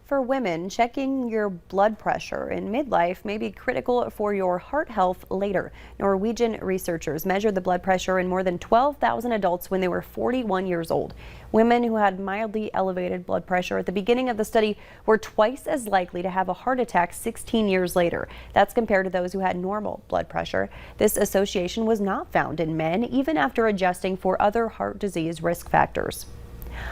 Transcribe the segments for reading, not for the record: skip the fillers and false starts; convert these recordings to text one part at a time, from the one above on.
For women, checking your blood pressure in midlife may be critical for your heart health later. Norwegian researchers measured the blood pressure in more than 12,000 adults when they were 41 years old. Women who had mildly elevated blood pressure at the beginning of the study were twice as likely to have a heart attack 16 years later. That's compared to those who had normal blood pressure. This association was not found in men, even after adjusting for other heart disease risk factors.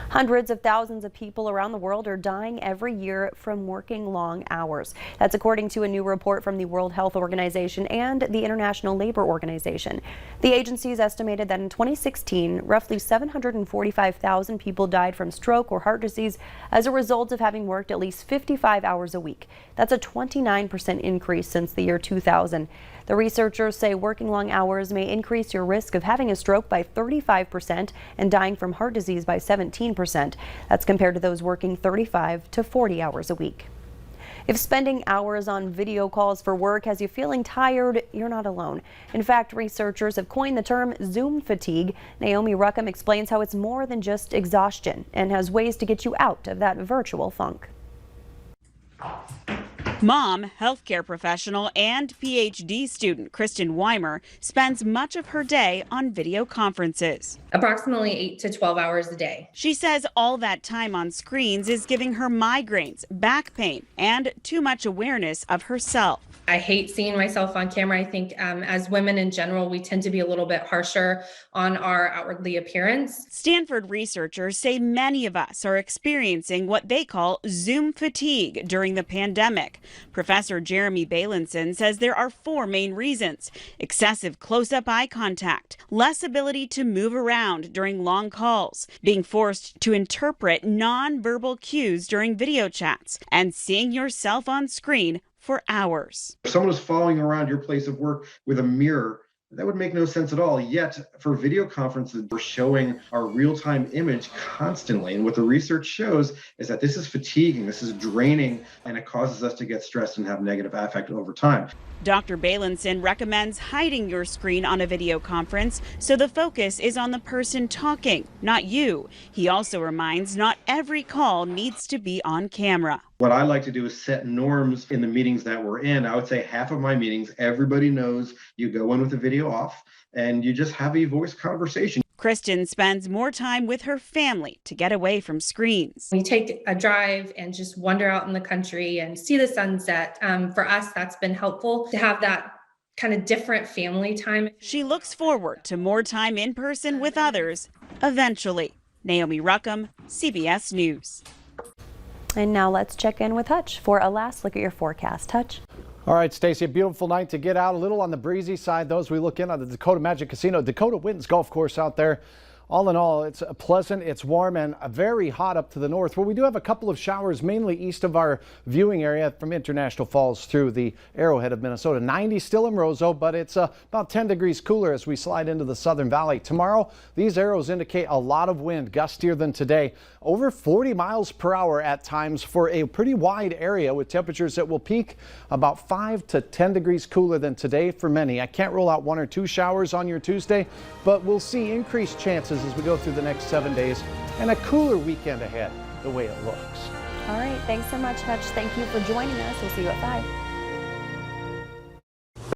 Hundreds of thousands of people around the world are dying every year from working long hours. That's according to a new report from the World Health Organization and the International Labor Organization. The agencies estimated that in 2016, roughly 745,000 people died from stroke or heart disease as a result of having worked at least 55 hours a week. That's a 29% increase since the year 2000. The researchers say working long hours may increase your risk of having a stroke by 35% and dying from heart disease by 17%. That's compared to those working 35 to 40 hours a week. If spending hours on video calls for work has you feeling tired, you're not alone. In fact, researchers have coined the term Zoom fatigue. Naomi Ruckham explains how it's more than just exhaustion and has ways to get you out of that virtual funk. Mom, healthcare professional, and PhD student Kristen Weimer spends much of her day on video conferences. Approximately 8 to 12 hours a day. She says all that time on screens is giving her migraines, back pain, and too much awareness of herself. I hate seeing myself on camera. I think as women in general, we tend to be a little bit harsher on our outwardly appearance. Stanford researchers say many of us are experiencing what they call Zoom fatigue during the pandemic. Professor Jeremy Bailenson says there are 4 main reasons: excessive close-up eye contact, less ability to move around during long calls, being forced to interpret non-verbal cues during video chats, and seeing yourself on screen for hours. If someone is following around your place of work with a mirror, that would make no sense at all. Yet for video conferences, we're showing our real-time image constantly. And what the research shows is that this is fatiguing, this is draining, and it causes us to get stressed and have negative affect over time. Dr. Bailenson recommends hiding your screen on a video conference so the focus is on the person talking, not you. He also reminds not every call needs to be on camera. What I like to do is set norms in the meetings that we're in. I would say half of my meetings, everybody knows you go in with the video off and you just have a voice conversation. Kristen spends more time with her family to get away from screens. We take a drive and just wander out in the country and see the sunset. For us, that's been helpful to have that kind of different family time. She looks forward to more time in person with others eventually. Naomi Ruckham, CBS News. And now let's check in with Hutch for a last look at your forecast. Hutch. All right, Stacey, a beautiful night to get out, a little on the breezy side. Those we look in on the Dakota Magic Casino, Dakota Winds Golf Course out there. All in all, it's pleasant, it's warm, and very hot up to the north, where we do have a couple of showers, mainly east of our viewing area from International Falls through the Arrowhead of Minnesota. 90 still in Roseau, but it's about 10 degrees cooler as we slide into the Southern Valley. Tomorrow, these arrows indicate a lot of wind, gustier than today. Over 40 miles per hour at times for a pretty wide area, with temperatures that will peak about 5 to 10 degrees cooler than today for many. I can't rule out 1 or 2 showers on your Tuesday, but we'll see increased chances as we go through the next 7 days, and a cooler weekend ahead the way it looks. All right, thanks so much, Hutch. Thank you for joining us. We'll see you at 5.